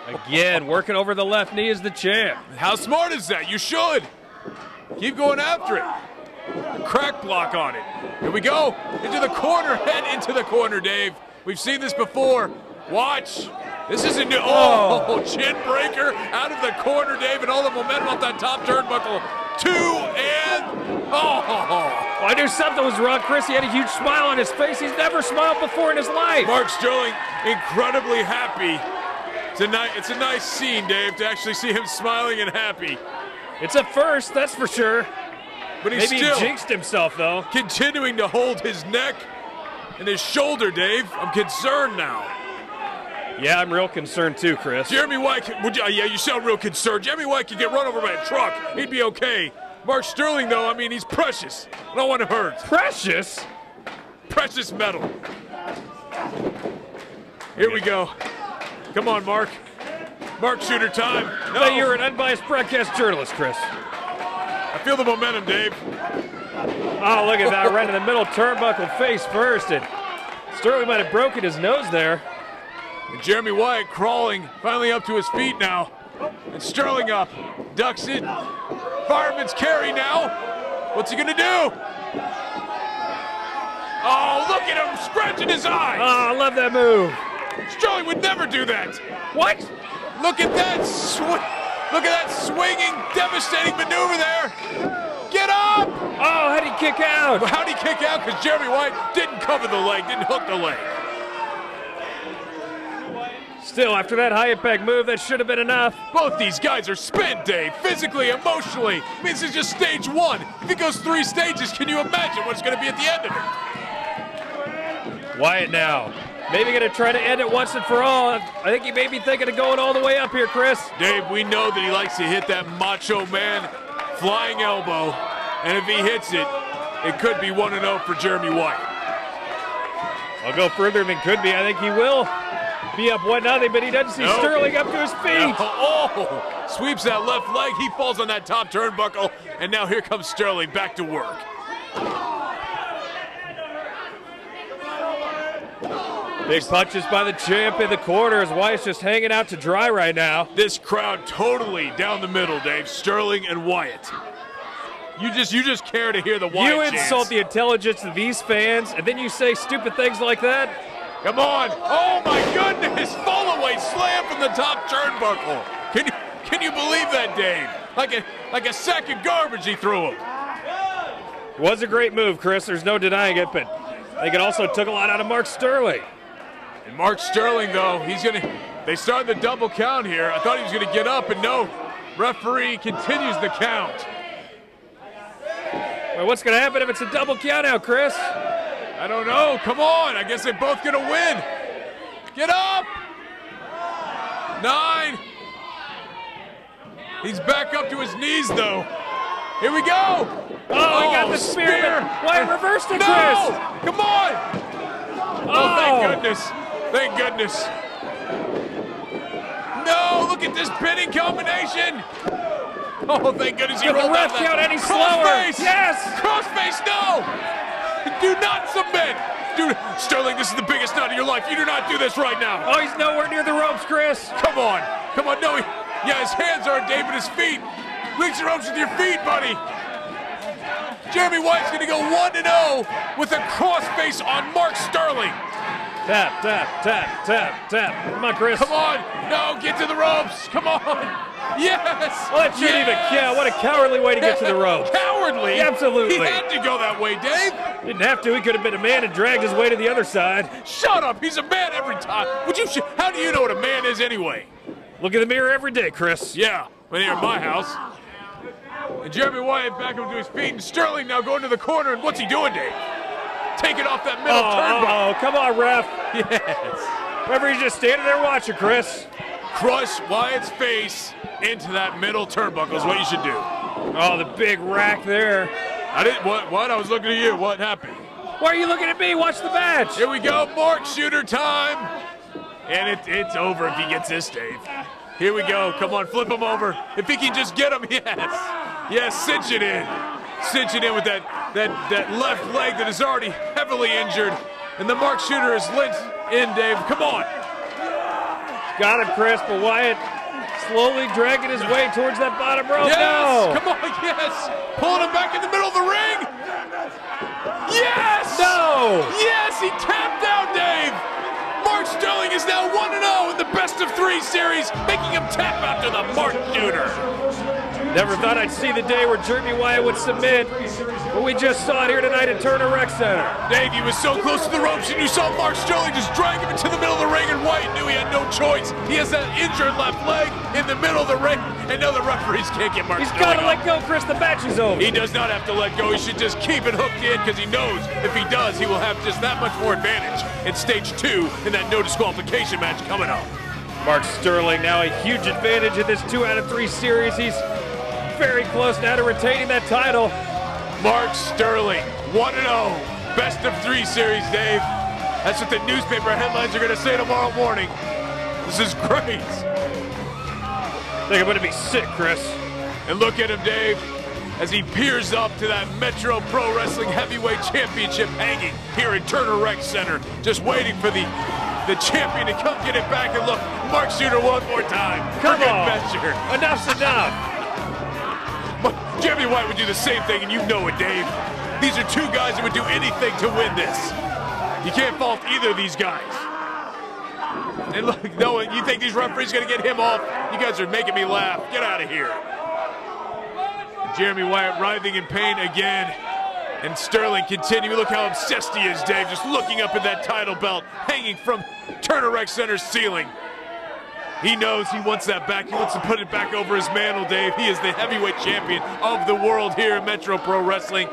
Speaker 5: Again, working over the left knee is the champ.
Speaker 6: How smart is that? You should. Keep going after it. Crack block on it. Here we go. Into the corner. Head into the corner, Dave. We've seen this before. Watch. This isn't new. Oh, chin breaker out of the corner, Dave, and all the momentum off that top turnbuckle. 2 and
Speaker 5: Well, I knew something was wrong, Chris. He had a huge smile on his face. He's never smiled before in his life.
Speaker 6: Mark Sterling incredibly happy. It's a nice scene, Dave, to actually see him smiling and happy.
Speaker 5: It's a first, that's for sure.
Speaker 6: But he's
Speaker 5: Maybe
Speaker 6: still
Speaker 5: he jinxed himself, though.
Speaker 6: Continuing to hold his neck and his shoulder, Dave. I'm concerned now.
Speaker 5: Yeah, I'm real concerned too, Chris.
Speaker 6: Jeremy Wyatt, yeah, you sound real concerned. Jeremy Wyatt could get run over by a truck. He'd be okay. Mark Sterling, though, I mean, he's precious. I don't want him hurt.
Speaker 5: Precious?
Speaker 6: Precious metal. Here we go. Come on, Mark. Mark Shooter time. No.
Speaker 5: But you're an unbiased broadcast journalist, Chris.
Speaker 6: I feel the momentum, Dave.
Speaker 5: Oh, look at that. Right in the middle turnbuckle face first. And Sterling might have broken his nose there.
Speaker 6: And Jeremy Wyatt crawling, finally up to his feet now. And Sterling up, ducks it. Fireman's carry now. What's he gonna do? Oh, look at him scratching his eyes.
Speaker 5: Oh, I love that move.
Speaker 6: Sterling would never do that.
Speaker 5: What?
Speaker 6: Look at that look at that swinging, devastating maneuver there. Get up!
Speaker 5: Oh, how'd he kick out?
Speaker 6: How'd he kick out? Because Jeremy Wyatt didn't cover the leg, didn't hook the leg.
Speaker 5: Still, after that high-impact move, that should have been enough.
Speaker 6: Both these guys are spent, Dave, physically, emotionally. I mean, this is just stage 1. If it goes 3 stages, can you imagine what's going to be at the end of it?
Speaker 5: Wyatt now. Maybe going to try to end it once and for all. I think he may be thinking of going all the way up here, Chris.
Speaker 6: Dave, we know that he likes to hit that Macho Man flying elbow. And if he hits it, it could be 1-0 for Jeremy Wyatt.
Speaker 5: I'll go further than could be. I think he will be up 1-0, but he doesn't see Sterling up to his feet.
Speaker 6: Oh, sweeps that left leg. He falls on that top turnbuckle. And now here comes Sterling back to work.
Speaker 5: Big punches by the champ in the corner as Wyatt's just hanging out to dry right now.
Speaker 6: This crowd totally down the middle, Dave. Sterling and Wyatt. You just care to hear the Wyatt
Speaker 5: You
Speaker 6: chants.
Speaker 5: insult the intelligence of these fans, and then you say stupid things like that?
Speaker 6: Come on. Oh, my goodness. Fall away slam from the top turnbuckle. Can you believe that, Dave? Like a sack of garbage he threw him.
Speaker 5: It was a great move, Chris. There's no denying it, but I think it also took a lot out of Mark Sterling.
Speaker 6: And Mark Sterling, though, they started the double count here. I thought he was going to get up, and no. Referee continues the count.
Speaker 5: Well, what's going to happen if it's a double count out, Chris?
Speaker 6: I don't know. Come on. I guess they're both going to win. Get up. 9. He's back up to his knees, though. Here we go.
Speaker 5: Oh, he got the spear. Wyatt reversed it,
Speaker 6: No!
Speaker 5: Chris.
Speaker 6: Come on. Oh, thank goodness. Thank goodness. No, look at this pinning combination. Oh, thank goodness he
Speaker 5: Get the
Speaker 6: rolled
Speaker 5: ref
Speaker 6: out that
Speaker 5: count any slower.
Speaker 6: crossface.
Speaker 5: Yes.
Speaker 6: Crossface, no. Do not submit. Dude, Sterling, this is the biggest night of your life. You do not do this right now.
Speaker 5: Oh, he's nowhere near the ropes, Chris.
Speaker 6: Come on. Come on. No, yeah, his hands are Dave at his feet. Reach the ropes with your feet, buddy. Jeremy Wyatt's going to go 1-0 with a crossface on Mark Sterling.
Speaker 5: Tap, tap, tap, tap, tap. Come on, Chris.
Speaker 6: Come on. No, get to the ropes. Come on. Yes.
Speaker 5: Oh, that shouldn't even count. What a cowardly way to get to the ropes.
Speaker 6: Cowardly?
Speaker 5: Absolutely.
Speaker 6: He had to go that way, Dave.
Speaker 5: Didn't have to. He could have been a man and dragged his way to the other side.
Speaker 6: Shut up. He's a man every time. How do you know what a man is anyway?
Speaker 5: Look in the mirror every day, Chris.
Speaker 6: Yeah, when you're at my house. And Jeremy Wyatt back up to his feet, and Sterling now going to the corner, and what's he doing, Dave? Taking off that middle turnbuckle.
Speaker 5: Oh, come on, ref.
Speaker 6: Yes.
Speaker 5: Referee's just standing there watching, Chris.
Speaker 6: Crush Wyatt's face into that middle turnbuckle is what you should do.
Speaker 5: Oh, the big rack there.
Speaker 6: I didn't, what? I was looking at you. What happened?
Speaker 5: Why are you looking at me? Watch the match.
Speaker 6: Here we go, Mark Shooter time. And it's over if he gets this, Dave. Here we go. Come on, flip him over. If he can just get him, yes. Yes, cinch it in. Cinch it in with that left leg that is already heavily injured. And the Mark Shooter is linked in, Dave. Come on.
Speaker 5: Got him, Chris, but Wyatt slowly dragging his way towards that bottom rope.
Speaker 6: Yes.
Speaker 5: No.
Speaker 6: Come on, yes. Pulling him back in the middle of the ring. Yes.
Speaker 5: No.
Speaker 6: Yes, he tapped out, Dave. Mark Sterling is now 1-0 in the best-of-3 series, making him tap out to the Mark Shooter.
Speaker 5: Never thought I'd see the day where Jeremy Wyatt would submit, but we just saw it here tonight at Turner Rec Center.
Speaker 6: Dave, he was so close to the ropes, and you saw Mark Sterling just drag him into the middle of the ring, and Wyatt knew he had no choice. He has that injured left leg in the middle of the ring, and now the referees can't get Mark Sterling
Speaker 5: He's got to let go, Chris. The match is over.
Speaker 6: He does not have to let go. He should just keep it hooked in, because he knows if he does, he will have just that much more advantage in stage 2 in that no disqualification match coming up.
Speaker 5: Mark Sterling now a huge advantage in this 2 out of 3 series. He's very close now to retaining that title.
Speaker 6: Mark Sterling, 1-0, best of 3 series, Dave. That's what the newspaper headlines are going to say tomorrow morning. This is great.
Speaker 5: I think I'm going to be sick, Chris.
Speaker 6: And look at him, Dave, as he peers up to that Metro Pro Wrestling Heavyweight Championship hanging here at Turner Rec Center, just waiting for the champion to come get it back. And look, Mark Shooter one more time.
Speaker 5: Come on.
Speaker 6: Measure.
Speaker 5: Enough's enough.
Speaker 6: Jeremy Wyatt would do the same thing, and you know it, Dave. These are 2 guys that would do anything to win this. You can't fault either of these guys. And look, no, you think these referees are going to get him off? You guys are making me laugh. Get out of here. Jeremy Wyatt writhing in pain again. And Sterling continuing. Look how obsessed he is, Dave, just looking up at that title belt hanging from Turner Rec Center's ceiling. He knows he wants that back. He wants to put it back over his mantle, Dave. He is the heavyweight champion of the world here in Metro Pro Wrestling.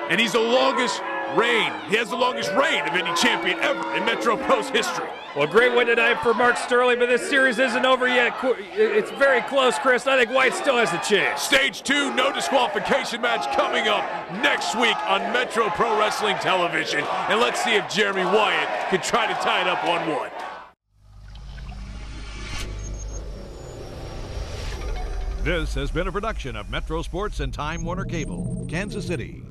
Speaker 6: And he's the longest reign. He has the longest reign of any champion ever in Metro Pro's history.
Speaker 5: Well, great win tonight for Mark Sterling, but this series isn't over yet. It's very close, Chris. I think Wyatt still has a chance.
Speaker 6: Stage 2, no disqualification match coming up next week on Metro Pro Wrestling Television. And let's see if Jeremy Wyatt can try to tie it up 1-1.
Speaker 9: This has been a production of Metro Sports and Time Warner Cable, Kansas City.